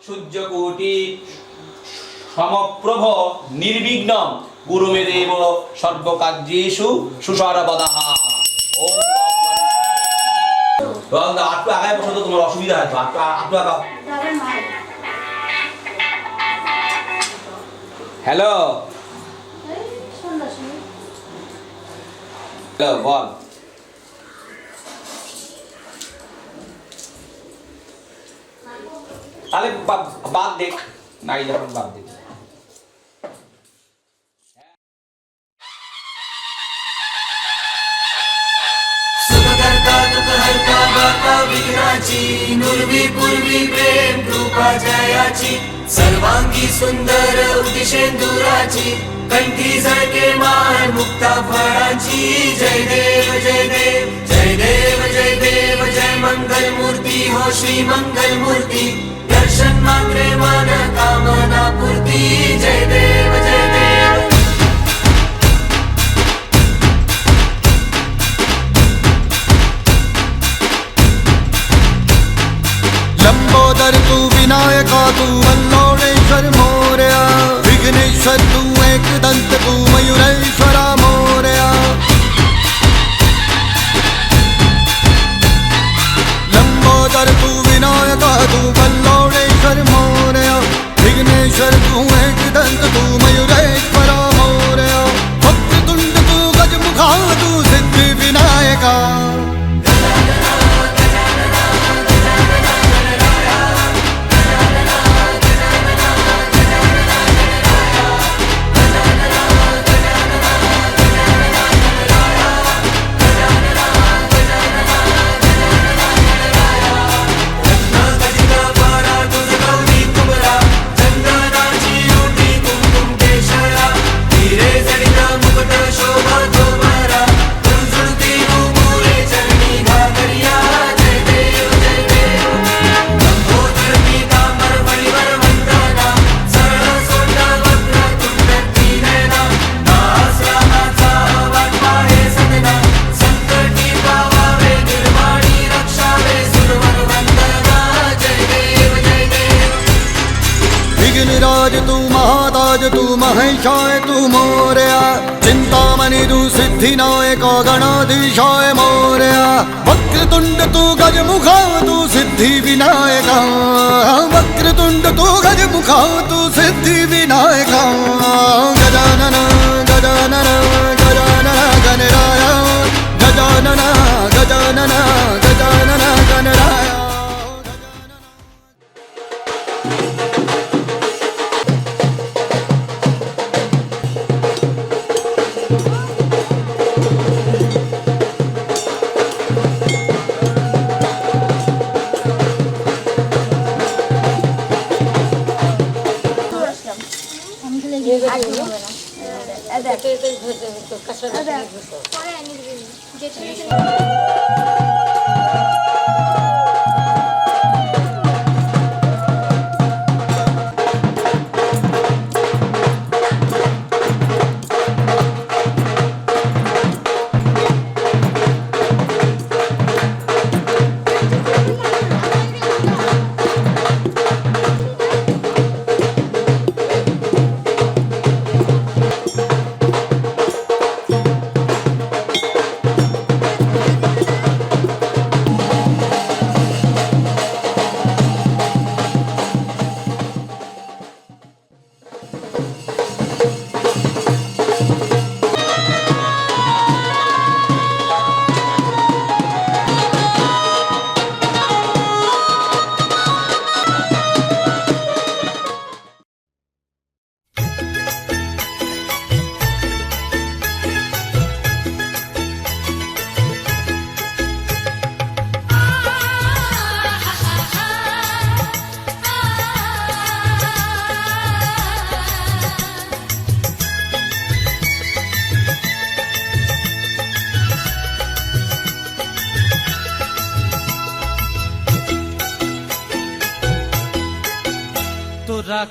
সূর্যকোটি সমপ্রভ নির্বিঘ্ন গুরুমেদেব সর্বকার্যেষু সুসর্বদা। ওম গম একটু আগায় বসো তো, তোমার অসুবিধা আছে একটু আগাও। হ্যালো হ্যালো বল। তাহলে বাদ দেখ, নাই যখন বাদ দেখ। नुर्वी पूर्वी प्रेम कृपा जयाची सर्वांगी सुंदर उदिशेंदुराची कंठी झळके माय मुक्ता फळाची जय देव जय देव जय देव जय देव जय मंगल मूर्ती हो श्री मंगल मूर्ती दर्शन मात्रे मन कामना पूर्ती जय देव जय देव। लंबोदर तू विनायका तू वल्लोळेश्वर मोरया विघ्नेश्वर तू एकदंत तू मयुरेश्वरा मोरया। लंबोदर तू विनायका तू वल्लोळेश्वर मोरया विघ्नेश्वर तू एकदंत तू मयुरेश्वरा मोरया। वक्रतुंड तू गजमुखा तू सिद्धी विनायका। विघ्नराज तू महाताज तू महेशाय तू मोरया चिंतामणि तू सिद्धिनायक गणाधीशाय मोरया। वक्रतुंड तू गजमुखा तू सिद्धि विनायका वक्रतुंड तू गजमुखा तू सिद्धि विनायका। गजानन गजानन गजानन गणराय गजानन गजानन गजानन गणराय। তোরা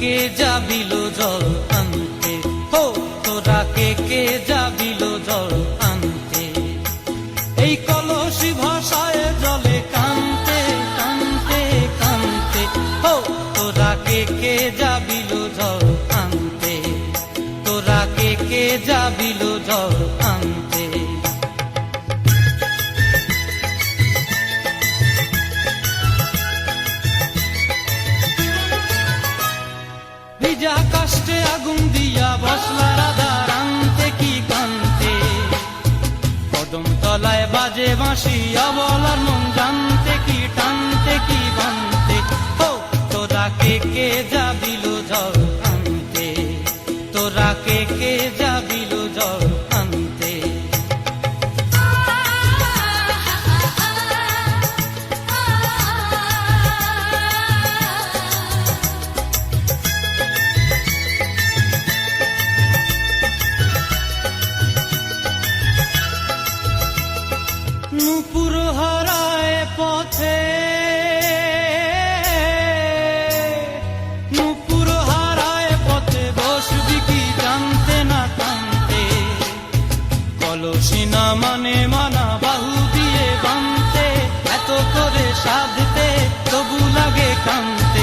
কে যাবিল জল আনতে হো তোরা কে যাবিল জল আনতে এই কলসি ভাষায় জলে কানতে কানতে কানতে হো তোরা কে যাবিল জল আনতে। ভিজা কাষ্টে আগুন দিয়া বসলা রাধা রানতে কি কান্তে, কদম তলায় বাজে বাঁশি অবলার মন জানতে কি টানতে কি বানতে। ও তোরা কে যাবিল জল আনতে, তোরা কে যাবিল জল আনতে। নূপুর হারায় পথে, নূপুর হারায় পথে বসবি কি জানতে না কানতে, কলসি না মানে মানা বাহু দিয়ে বানতে, এত করে সাধতে তবু লাগে কানতে।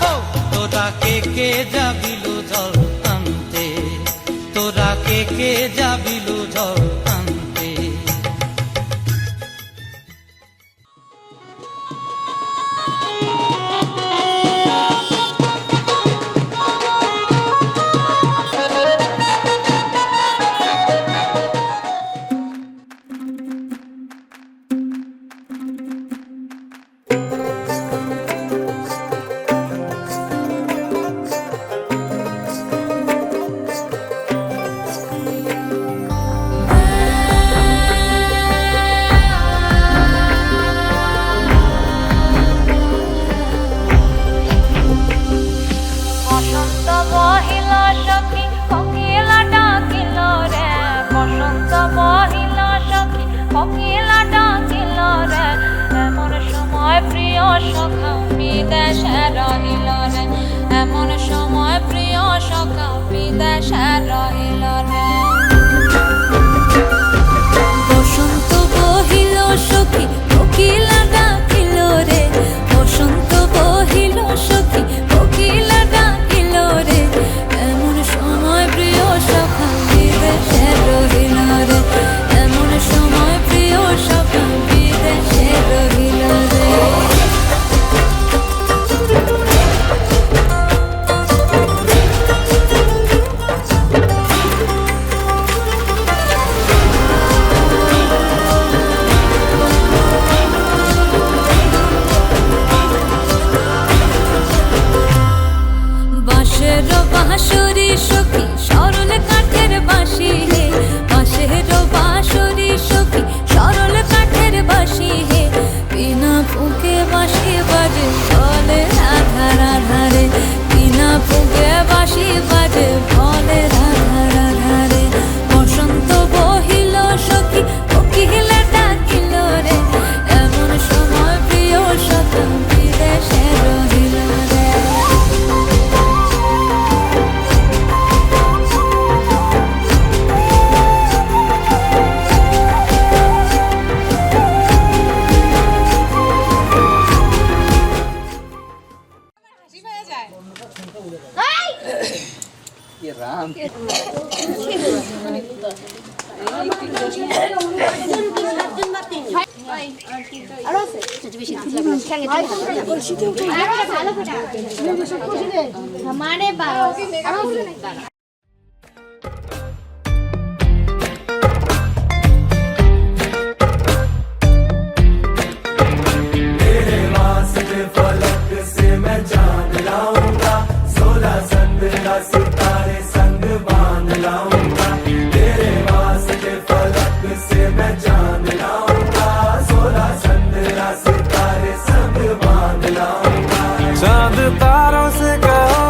ও তোরা কে যাবিল জল আনতে, তোরা কে যাবিল জল আনতে। বসন্ত বহিল সখী কোকিলা ডাকিল রে, বসন্ত বহিল সখী কোকিলা ডাকিল রে, এমন সময় প্রিয় সখা বিদেশে রহিল রে, এমন সময় প্রিয় সখা বিদেশে রহিল রে। বসন্ত বহিল সখী কোকিলা ডাকিল রে, বসন্ত বহিল সখী কোকিলা ডাকিল রে, এমন সময় প্রিয় সখা বিদেশে রহিল রে, এমন সময় প্রিয় সখা বিদেশে রহিল রে। বাঁশের বাঁশরি সখী সরল কাঠের বাঁশি হে, বাঁশের বাঁশরি সখী সরল কাঠের বাঁশি হে, বিনা ফুঁকে বাঁশি বাজে বলে রাধা রাধা রে, বিনা ফুঁকে বাঁশি বাজে বলে রাধা রাধা রে। বসন্ত বহিল সখী কোকিলা ডাকিল রে, এমন সময় প্রিয় সখা বিদেশে রহিল রে। हमारे फलक से मैं चांद लाऊंगा, 16 संद्रा सितारे संग बांध लाऊंगा। तेरे वास्ते फलक से मैं चांद लाऊंगा, 16 संद्रा सितारे संग बांध लाऊंगा। चांद तारों से कहो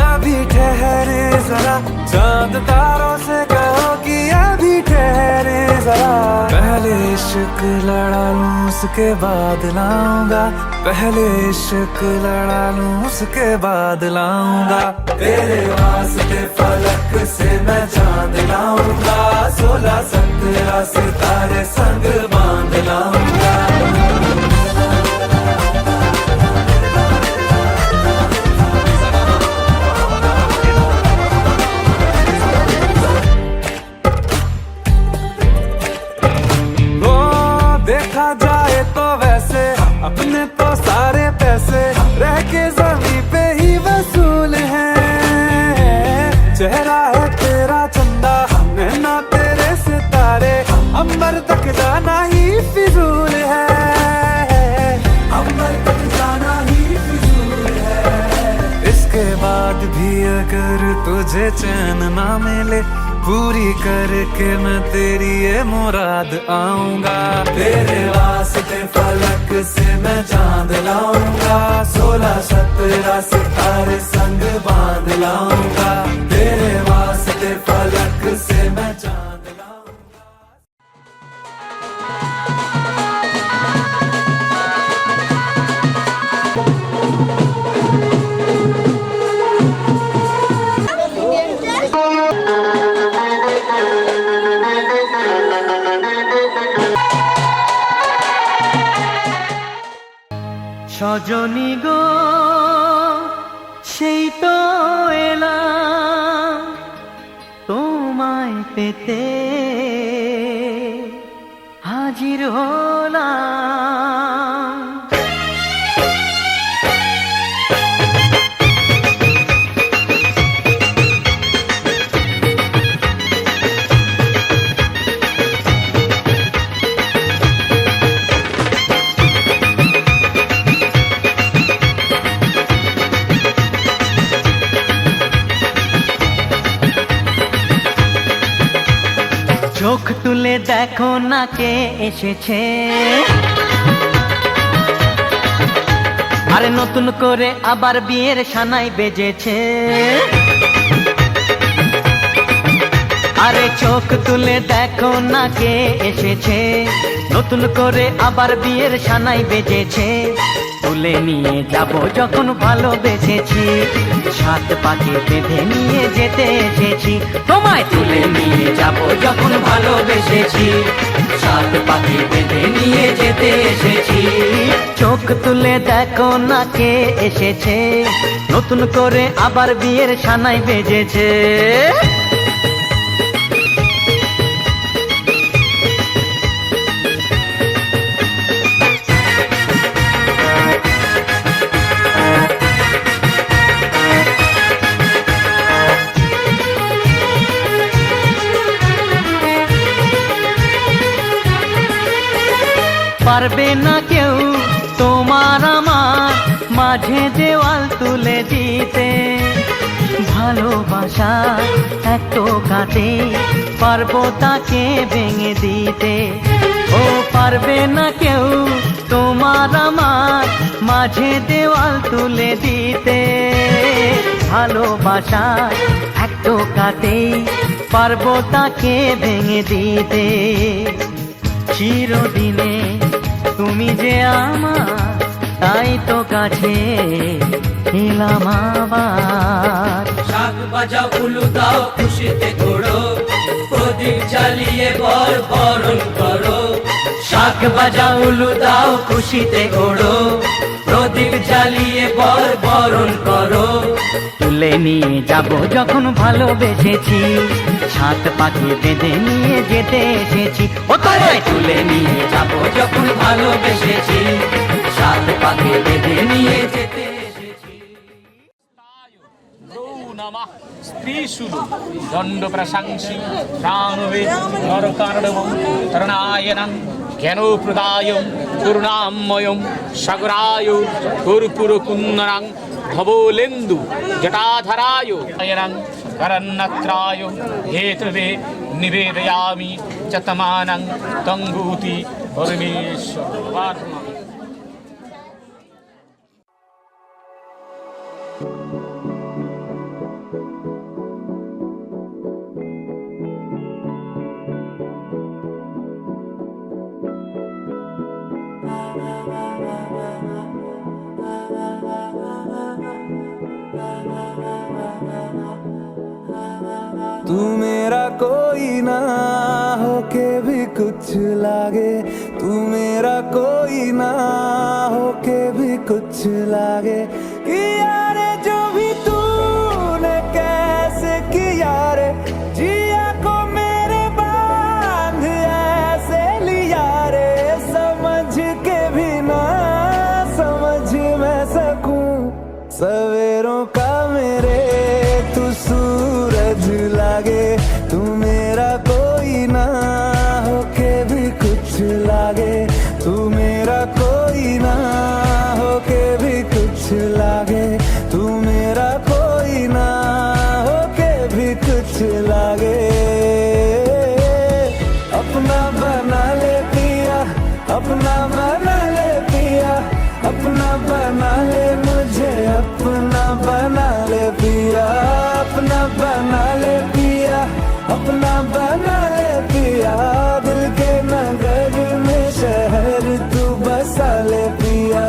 अभी ठहरे जरा, चांद तारों से कहो कि अभी ठहरे जरा। पहले इश्क लड़ा लूं उसके बाद लाऊंगा, पहले इश्क लड़ा लूं उसके बाद लाऊंगा। तेरे वास्ते फलक से मैं चांद लाऊंगा, 16 संद्रा सितारे संग बांध लाऊंगा। मुझे चैन ना मिले पूरी करके मैं तेरी ये मुराद आऊंगा। तेरे वास्ते फलक से मैं चांद लाऊंगा, 16-17 सितारे संग बांध लाऊंगा। तेरे वास्ते फलक से मैं चांद लाऊंगा। সজনী গো সেই তো এলাম তোমায় পেতে হাজির হলাম। চোখ তুলে দেখো না কে এসেছে, আরে নতুন করে আবার বিয়ের সানাই বেজেছে। আরে চোখ তুলে দেখো না কে এসেছে, নতুন করে আবার বিয়ের সানাই বেজেছে। তুলে নিয়ে যাব যখন ভালোবেসেছি, সাত পাকে বেঁধে নিয়ে যেতে এসেছি। তোমায় তুলে নিয়ে যাব যখন ভালোবেসেছি, সাত পাকে বেঁধে নিয়ে যেতে এসেছি। চোখ তুলে দেখো না কে এসেছে, নতুন করে আবার বিয়ের সানাই বেজেছে। পারবে না কেউ তোমার আমার মাঝে দেওয়াল তুলে দিতে, ভালোবাসা এক টোকাতে পারবো তাকে ভেঙে দিতে। ও পারবে না কেউ তোমার আমার মাঝে দেওয়াল তুলে দিতে, ভালোবাসা এক টোকাতে পারবো তাকে ভেঙে দিতে। চিরদিনে তুমি যে আমার, তাই তো কাছে এলাম আবার। শাক বাজাও উলু দাও খুশিতে ঘোড়ো, প্রদীপ জ্বালিয়ে বর বরণ করো। শাক বাজাও উলু দাও খুশিতে ঘোড়ো, প্রদীপ জ্বালিয়ে বর বরণ করো। তুলে নিয়ে যাব যখন ভালোবেসেছি, সাত পাখি বেঁধে নিয়ে যেতে এসেছি। ও তোমায় তুলে নিয়ে যাব যখন ভালোবেসেছি, সাত পাখি বেঁধে নিয়ে যেতে এসেছি। নমঃ স্ত্রীসুলু দণ্ড প্রশংসি রামবে নরকার্ণবং তরণায়নং জ্ঞানপ্রদায়ং করুণাময়ং সাগরায় কর্পূরকুন্দনং ভবলেন্দু জটাধরায় অয়নং করন্নত্রায় হেতবে নিবেদয়ামি চতমানং তঙ্গুতি পরমেশ্বর। तू मेरा कोई ना होके भी कुछ लागे, तू मेरा कोई ना होके भी कुछ लागे। किया रे जो भी तूने कैसे किया रे, जिया को मेरे बांध ऐसे लिया रे। समझ के भी ना समझ मैं सकूं सवेरों का मेरे तू सूरज लागे। तू मेरा कोई ना होके भी कुछ लागे, तू मेरा कोई ना होके भी कुछ लागे, तू मेरा कोई ना होके बना ले पिया, अपना बना ले पिया, दिल के नगर में शहर तू बसा ले पिया।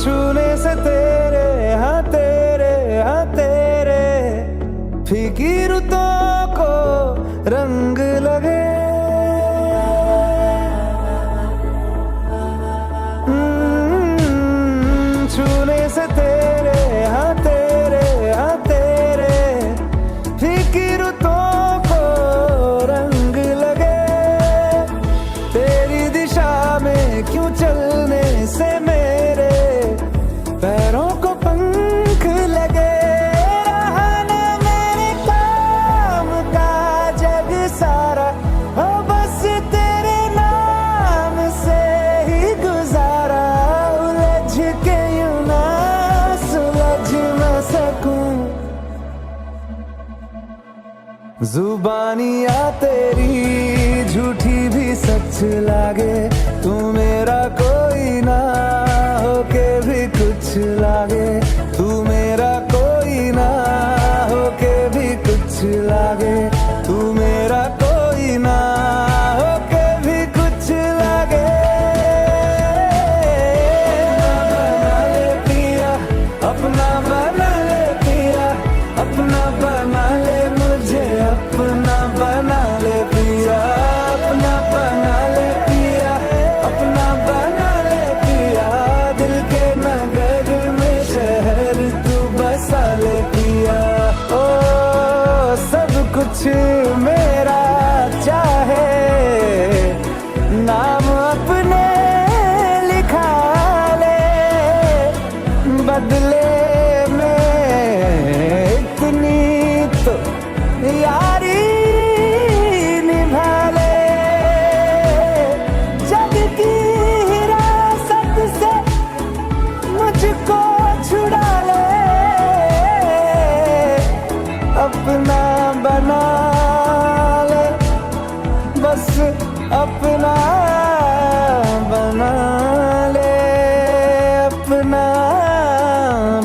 छूने से तेरे हाँ तेरे हाँ तेरे फीकी रुतों को रंग लगे। छूने से तेरे हाँ तेरे फीकी रुतों को रंग लगे। तेरी दिशा में क्यों चलने से मेरे पैरों को पंख लगे। रहा ना मेरे काम का जग सारा, हो बस तेरे नाम से ही गुजारा। उलझ के यूं ना सुलझ ना सकूं, जुबानियाँ तेरी झूठी भी सच लागे। तू मेरा कोई ना होके भी कुछ लागे, तू मेरा कोई ना होके भी कुछ लागे, तू मेरा कोई ना होके भी कुछ लागे। बना ले पिया, अपना बना ले पिया, अपना बना ले मुझे, अपना बना ले पिया, अपना बना ले पिया, अपना बना ले पिया, दिल के नगर में शहर तू बसा ले पिया। ओ सब कुछ मेरा चाहे, नाम अपने लिखा ले, बदले में इतनी तो यारी निभा ले। जग की हिरासत से मुझको छुड़ा ले, अपना बना ले, बस अपना बना ले, अपना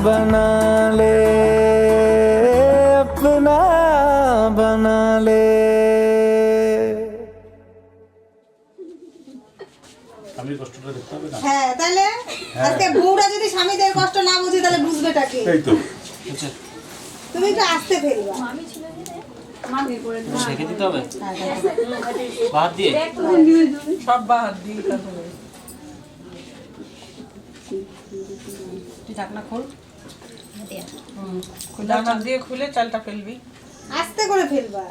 बना ले, अपना बना ले। আমি কষ্টটা দেখতে হবে না। হ্যাঁ তাহলে আজকে বউরা যদি স্বামীদের কষ্ট না বুঝে তাহলে বুঝবেটা কি? এই তো তুমি একটু আসতে ফেলবা। রেখে দিতে হবে বাদ দিয়ে সব বাদ দিয়ে তারপরে তুই ঢাকনা খোল, ঢাকনা দিয়ে খুলে চালটা ফেলবি। আস্তে করে ফেলবা।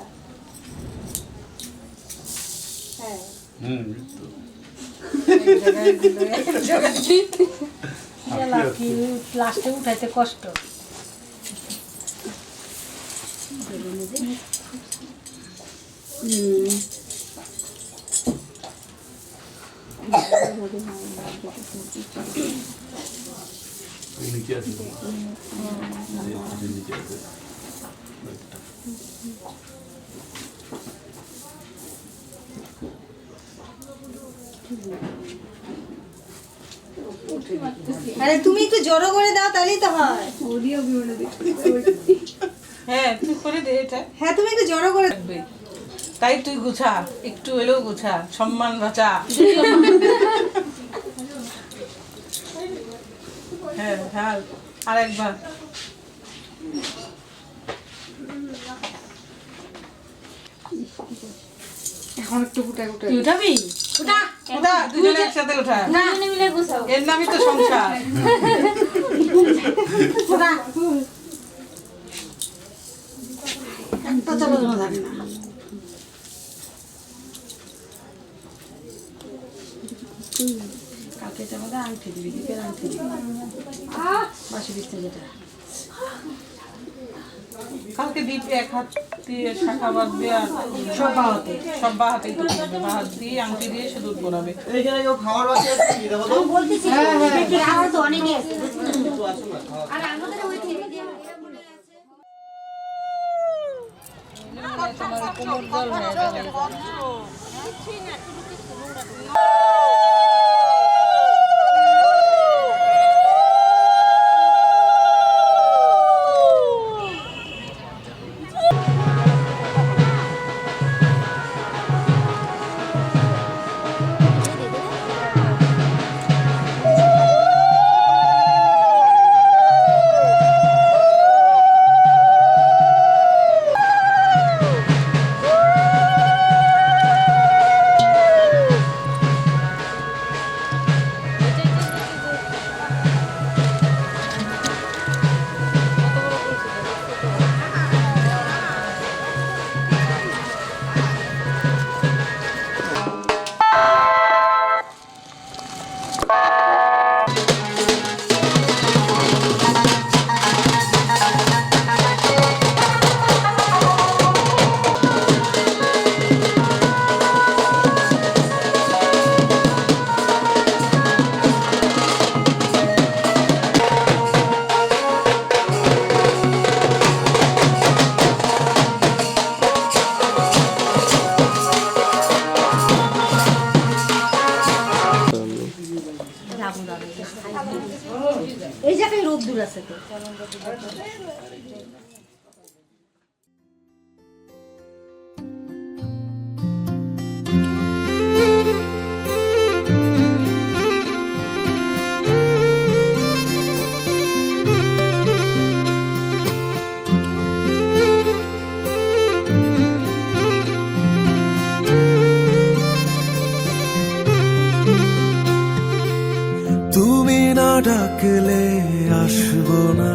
হ্যাঁ লাস্টে উঠাইতে কষ্ট। নিচে আছে নিচে আছে আরে তুমি একটু জড়ো করে দাও তাহলেই তো হয়। হ্যাঁ তুই করে দে এটা। হ্যাঁ তুমি একটু জড়ো করে থাকবে তাই তুই গুছা, একটু এলেও গুছা, সম্মান বাঁচা। হ্যাঁ হ্যাঁ আরেকবার। এখন একটু গুটা গুটা তুই উঠাবি? উঠা উঠা, দুজনে একসাথে উঠা। এর নামই তো সংসার। গুটা একটা চলো না থাকে না। কালকে এটা আমাদের আংটি দিবি, দিকে আংটি দিবি, বাসি দিচ্ছে যেটা কালকে দিবি এক হাত দিয়ে শাখা বাদ দিয়ে আর সব বাহাতেই তো করবে, বাহাত দিয়ে আংটি দিয়ে সিঁদুর পরাবে। কোমর জল হয়ে যাবে। এই জায়গায় রোদ দূর আছে তো। তুমি না ডাকলে আসবো না,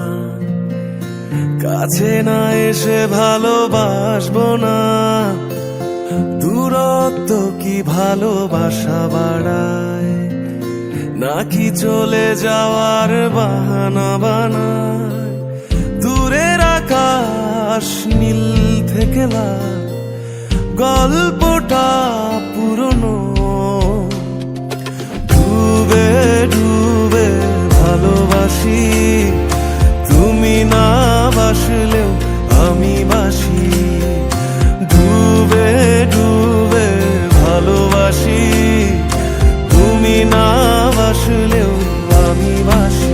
কাছে না এসে ভালোবাসবো না। দূরত্ব কি ভালোবাসা বাড়ায়, নাকি চলে যাওয়ার বাহানা বানায়? দূরের আকাশ নীল থেকে লাল, গল্পটা পুরনো। ডুবে ডুবে ভালোবাসি, তুমি না বাসলেও আমি বাসি। ডুবে ডুবে ভালোবাসি, তুমি না বাসলেও আমি বাসি।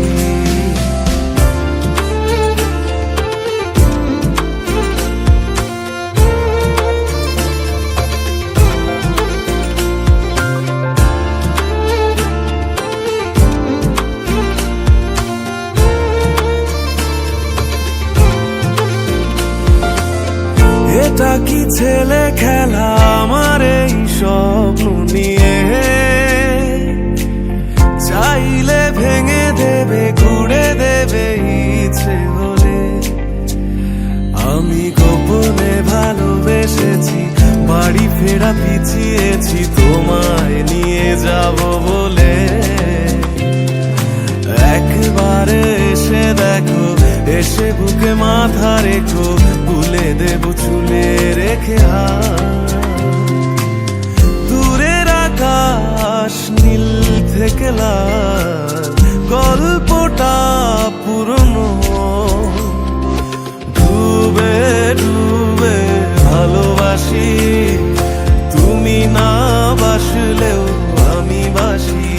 এটা কি ছেলে খেলা আমার এই স্বপ্ন নিয়ে? চাইলে ভেঙে দেবে, ঘুরে দেবে ইচ্ছে হলে। আমি গোপনে ভালোবেসেছি, বাড়ি ফেরা পিছিয়েছি তোমায় নিয়ে যাব বলে। একবারে এসে দেখো, এসে বুকে মাথা রেখো, তুলে দেব চুলে রেখে হাত। দূরের আকাশ নীল থেকে লাল, গল্পটা পুরনো। ডুবে ডুবে ভালোবাসি, তুমি না বাসলেও আমি বাসি।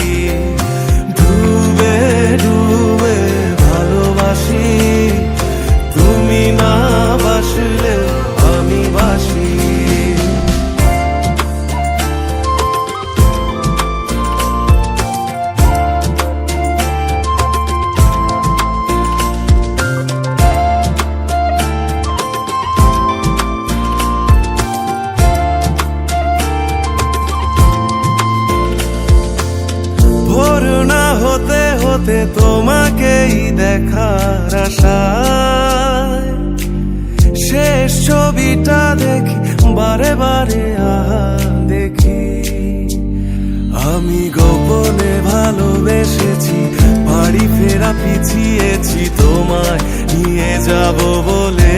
ডুবে ডুবে ভালোবাসি, তুমি না বাসলেও আমি বাসি। ভোর না হতে হতে তোমাকেই দেখার আশায়, শেষ ছবিটা দেখি বারে বারে দেখি। আমি গোপনে ভালোবেসেছি, বাড়ি ফেরা পিছিয়েছি তোমায় নিয়ে যাব বলে।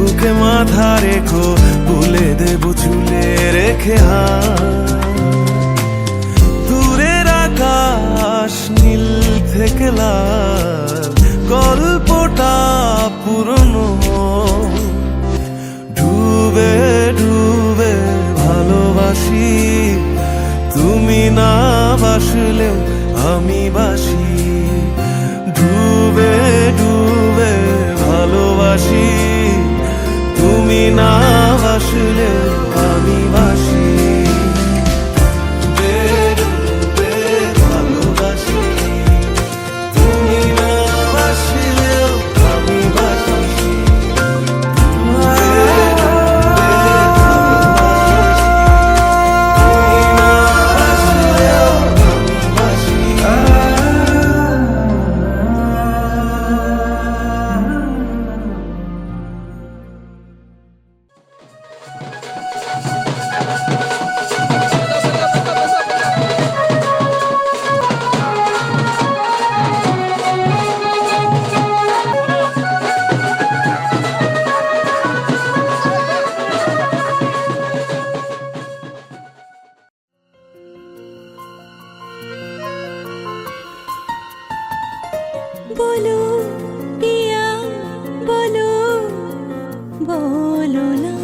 বুকে মাথা রেখো, তুলে দেব চুলে রেখে দূরের আকাশ নীল থেকে লাল, গল্পটা পুরনো। ডুবে ডুবে ভালোবাসি, তুমি না বাসলেও আমি বাসি। ডুবে ডুবে ভালোবাসি, তুমি না বাসলেও আমি বাসি। ডুবে ডুবে ভালোবাসি, তুমি না বাসলেও আমি বাসি। বলো পিয়া বলো, বলো না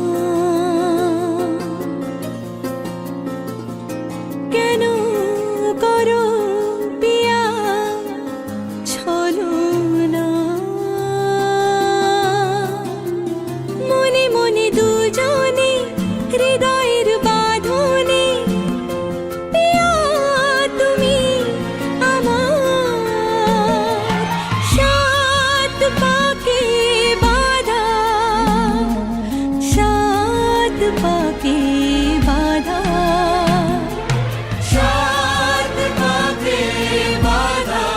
কেন করো পিয়া ছলনা। মনে মনে দুজনে হৃদয়ের বাঁধনে পিয়া তুমি আমার সাত পাকে বাঁধা, সাত পাকে বাঁধা, সাত পাকে বাঁধা,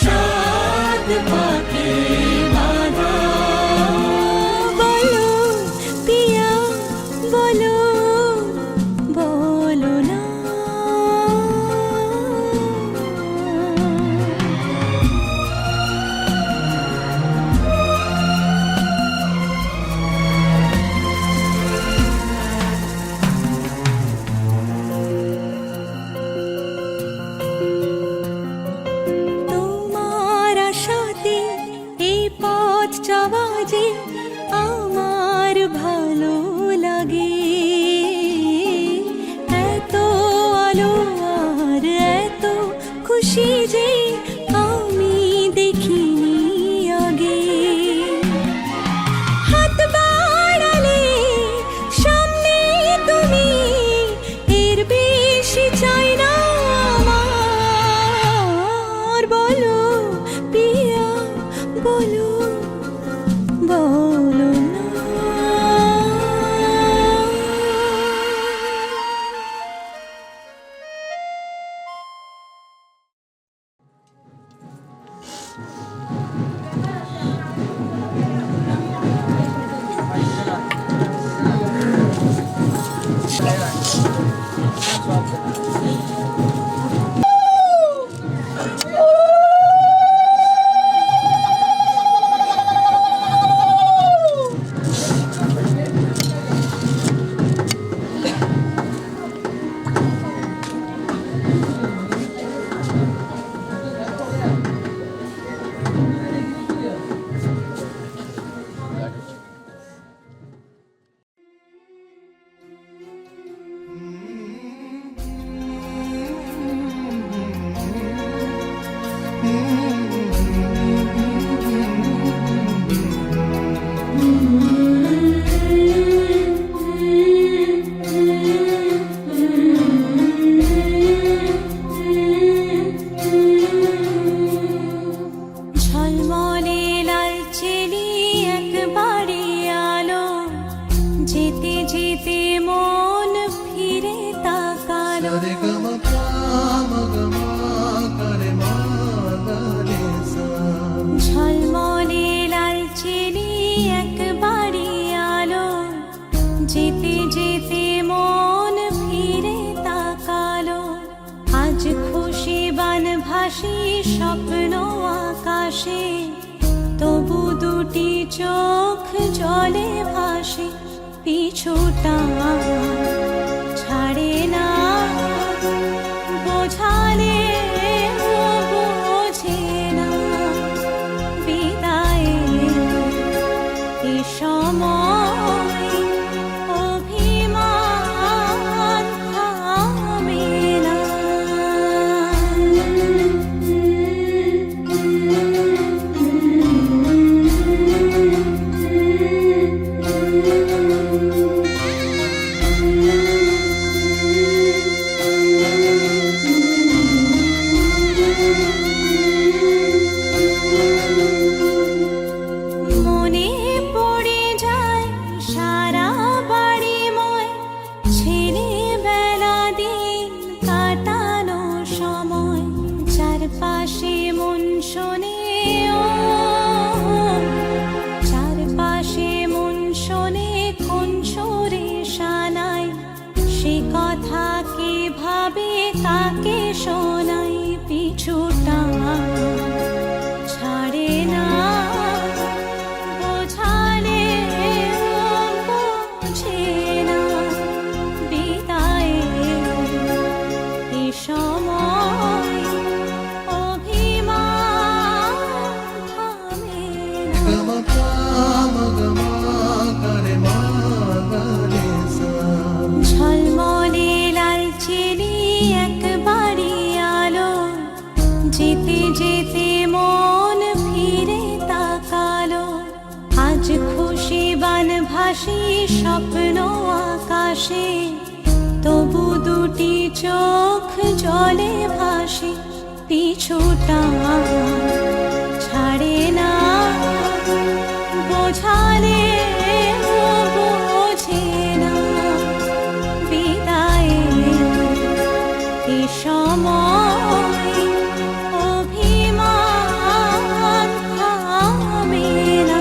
সাত পাকে বাঁধা। বলো পিয়া বলো, বলো না তোমার আশাতে এই পথ চলা যে আমার ভালো লাগে। এত আলো আর এত খুশি যে আমি দেখিনি আগে। হাত বাড়ালে সামনে তুমি, এর বেশি চাই না আমার। বলো পিয়া বলো, বলো না। ঝলমলে লাল চেলি একবারে আলো, যেতে যেতে মন ফিরে তাকালো। ঝলমলে লাল চেলি একবারে আলো, যেতে যেতে মন ফিরে তাকালো। আজ খুশি বান ভাসি স্বপ্ন আকাশে, তবু দুটি চোখ জলে ভাসে, পিছুটা ছাড়ে না, বোঝালে বোঝে না, বিদায়ের এ সময় অভিমান থামে না। মনে পড়ে যায় সারা বাড়িময় ছেলেবেলা দিন কাটানো সময়, চারপাশে মন শোনে ও, চারপাশে মন শোনে কোন সুরে শানায়, সে কথা কে ভাবে কাকে শোনাই, পিছুটা ছাড়ে না, বোঝালে বোঝে না, বিদায়ের এ সময় অভিমান থামে না। ঝলমলে লাল চিনি একবারই আলো, যেতে যেতে মন ফিরে তাকালো, আজ খুশি বান ভাসি স্বপ্ন আকাশে, তবু দুটি চোখ জলে ভাসে, পিছুটা ছাড়ে না, বোঝালে বোঝে না, বিদায়ের এ সময় অভিমান থামে না।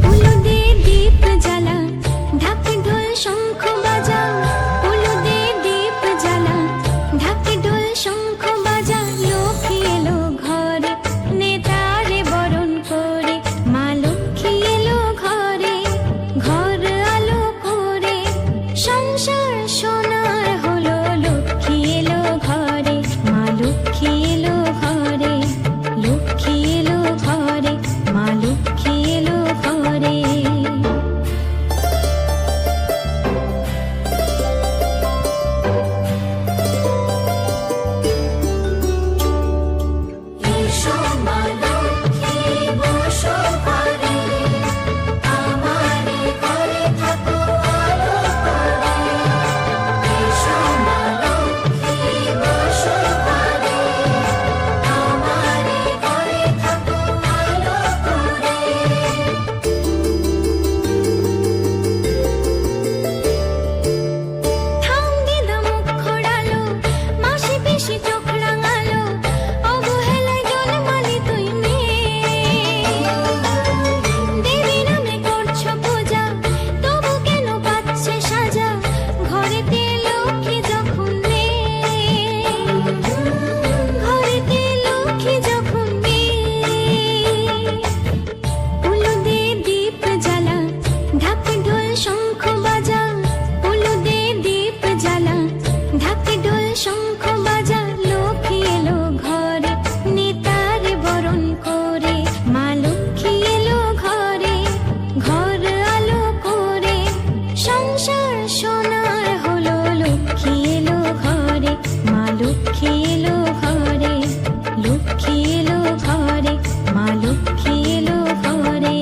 উলুদে দীপ জ্বালা ঢাক ঢোল শঙ্খ বাজা উলুদে দীপ জ্বালা ঢাক ঢোল শঙ্খ বাজা লক্ষ্মী এলো ঘরে নেতারে বরণ করে মা লক্ষ্মী এলো ঘরে ঘর আলো করে সংসার সোনার হলো লক্ষ্মী এলো ঘরে মা লক্ষ্মী এলো ঘরে লক্ষ্মী এলো ঘরে মা লক্ষ্মী এলো ঘরে এসো মা লক্ষ্মী বসো ঘরে আমারে ঘরে থাকো আলো করে এসো মা লক্ষ্মী বসো ঘরে আমারে ঘরে থাকো আলো করে থাম দিল মুখ খোড়ালো মাসি পিসি চোখ রাঙালো অবহেলায় জন্মালি তুই মেয়ে দেবী নামে করছো পূজা তবু কেন পাচ্ছে সাজা ঘরেতে লক্ষ্মী যখন নেই ঘরেতে লক্ষ্মী যখন নেই উলুদে দীপ জ্বালা ঢাক ঢোল শঙ্খ বাজা উলুদে দীপ জ্বালা ঢাক ঢোল শঙ্খ বাজা লক্ষ্মী এলো ঘরে নেতারে বরণ করে মা লক্ষ্মী এলো ঘরে ঘর আলো করে সংসার সোনার হলো লক্ষ্মী এলো ঘরে মা লক্ষ্মী এলো ঘরে লক্ষ্মী এলো ঘরে মা লক্ষ্মী এলো ঘরে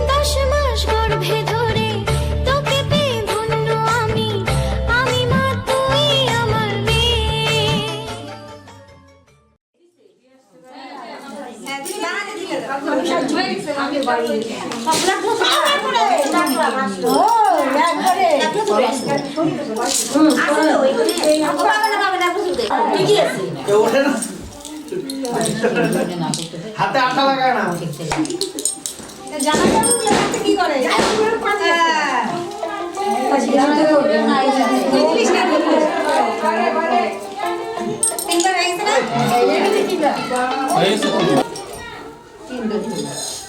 দশ মাস গর্ভে ধরে তোকে পেয়ে ধন্য আমি আমি মা তুই আমার মেয়ে হাতে আঠা লাগায় না জানা কি করে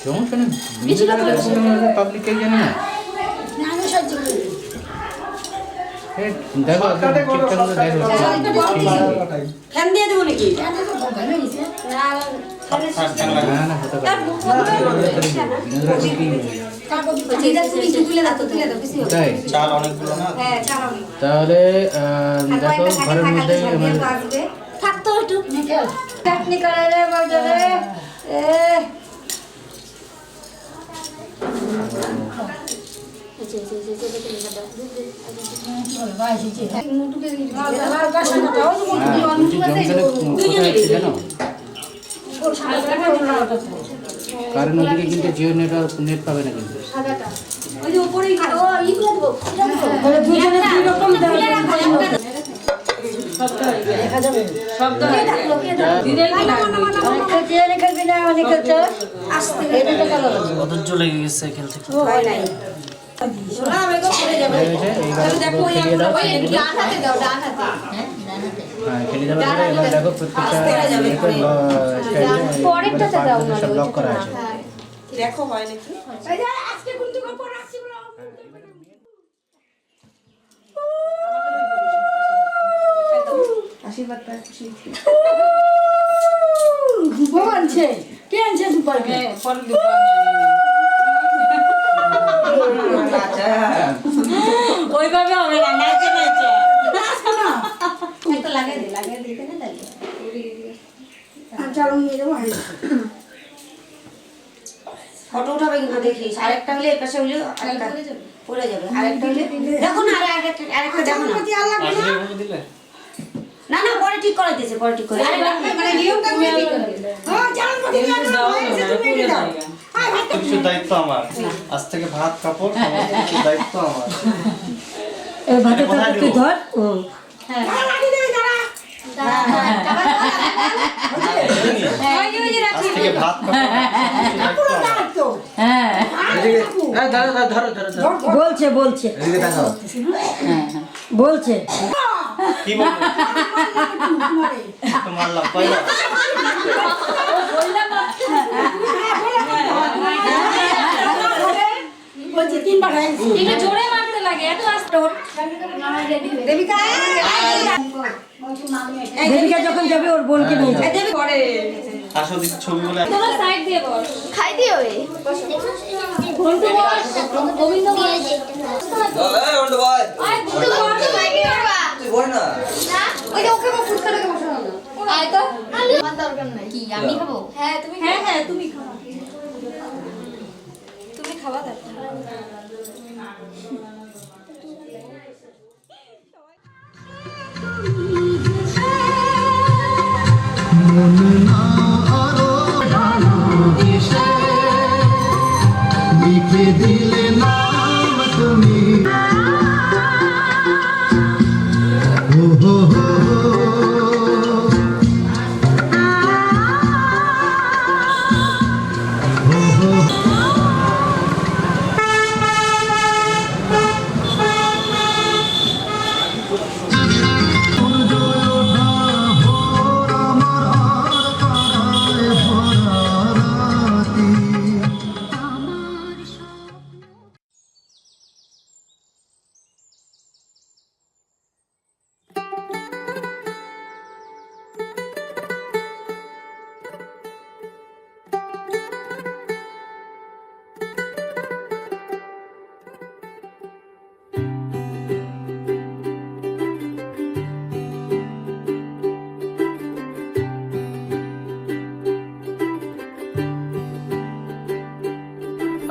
সমস্যা নেই পাবলিকে জানে না দেখো ঠিকঠাক করে দেখো ফ্যান দিয়ে দেবো নাকি না না হতে পারে তাই তাহলে দেখো ঘরের মধ্যে থাকতো একটু টেকনিক্যাল বলতে কারণ ওদিকে কিন্তু জিও নেট পাবে না কিন্তু অধৈর্য লেগে গেছে খেলতে ব্লক করা আছে দেখো হয় নাকি আনছে কে আনছে দুপারকে পরে দিব ওইভাবে হবে না, নাচে নাচে একটা লাগিয়ে দে কেন লাগে চলো নিয়ে যাবো ফটো উঠাবে কিন্তু দেখিস, আরেকটা হলে এপাশে হলে আরেকটা পড়ে যাবে, আরেকটা হলে দেখো না, আরেকটা দেখো না। না না, পরে ঠিক করে দিয়েছে, পরে ঠিক করে মানে নিয়মটা করে ঠিক করে হ্যাঁ জান মতে তুমি দাও কিছু দায়িত্ব আমার, আজ থেকে ভাত কাপড় সমস্ত দায়িত্ব আমার। এই ভাতটা কি ধর ও হ্যাঁ লাগি দে দাঁড়া আজ থেকে ভাত কাপড় দায়িত্ব হ্যাঁ বলছে বলছে বলছে কি বলবো তো মারলাম কয়লা বলছে তিনবার হয়েছে একটু জোরে মারতে লাগে, এত আস্তে দেবিকা দেবিকা যখন যাবে ওর বোনকে নিয়ে যাবে। দেবী পরে আসো দিক ছবি বলে তোমার সাইড দিয়ে বস। খাই দিও রে ঘন্টু বস, গোবিন্দ বস। আয় গুড্ডু বস তুই বল না ওই যে ওকে ফুটকাটাকে বসানো না আয় তো। আমার দরকার নাই কি আমি খাবো? হ্যাঁ তুমি হ্যাঁ তুমি খাও। তুমি খাওয়া দাও।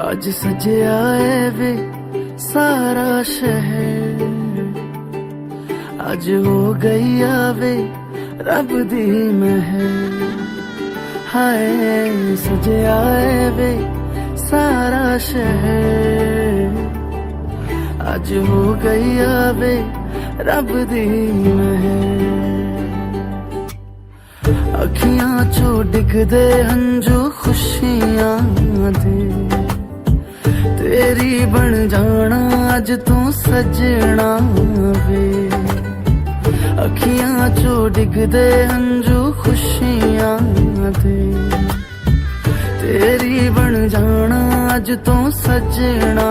आज सजया है वे सारा शहर, आज हो गई आवे रब दी महर। हाय सजया है वे सारा शहर, आज हो गई आवे रब दी महर। अखियां चो डिगदे हंजू खुशियां दे, तेरी बन जाना अज तू सजना वे। अखियां चो डिगदे हंजू खुशियां दे, तेरी बन जाना अज तू सजना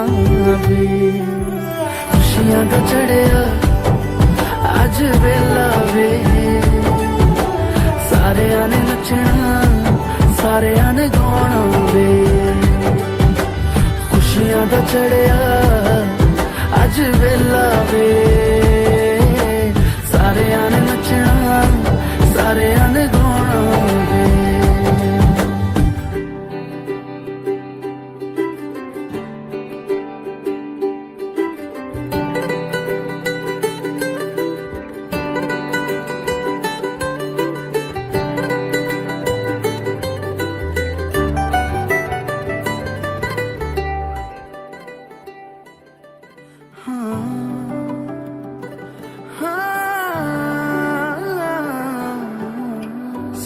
वे। खुशियां दा चढ़िया अज वेला वे, सारे आने नचना सारे आने गाना वे। खुशियां दा चढ़िया अज वेला वे, सारे आने नचना सारे आने गाना वे।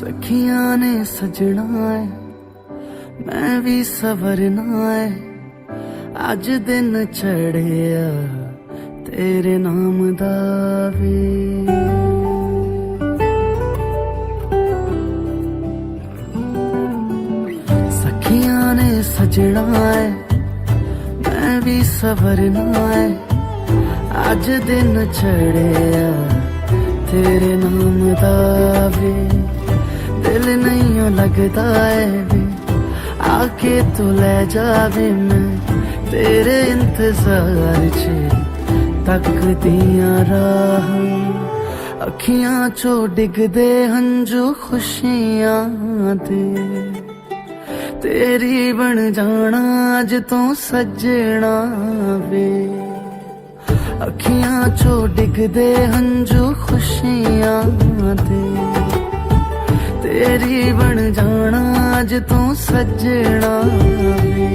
सखियां ने सजना है मैं भी सवरना है, अज दिन चढ़िया तेरे नाम दा वे। सखियां ने सजना है मैं भी सवरना है, अज दिन चढ़िया तेरे नाम दा वे दिल नहीं लगता है वे आके तू ले जावे मैं तेरे इंतजार च तकदियां राह अखियां चो डिगदे हंजू खुशियां दे तेरी बन जाना अज तो सजना वे अखियां चो डिगदे हंजू खुशियां दे तेरी बन जाना अज तो सजना वे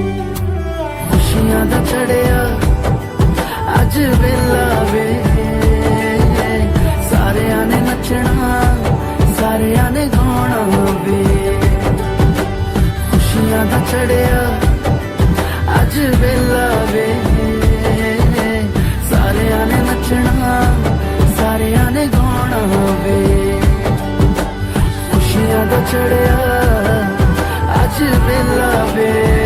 खुशियां दा चढ़िया अज वेला वे सारियां ने नचना सारियां ने गाना वे खुशियां दा चढ़िया अज वेला वे सारियां ने नचना सारियां ने गाना वे खुशियां दा चढ़िया अज वेला वे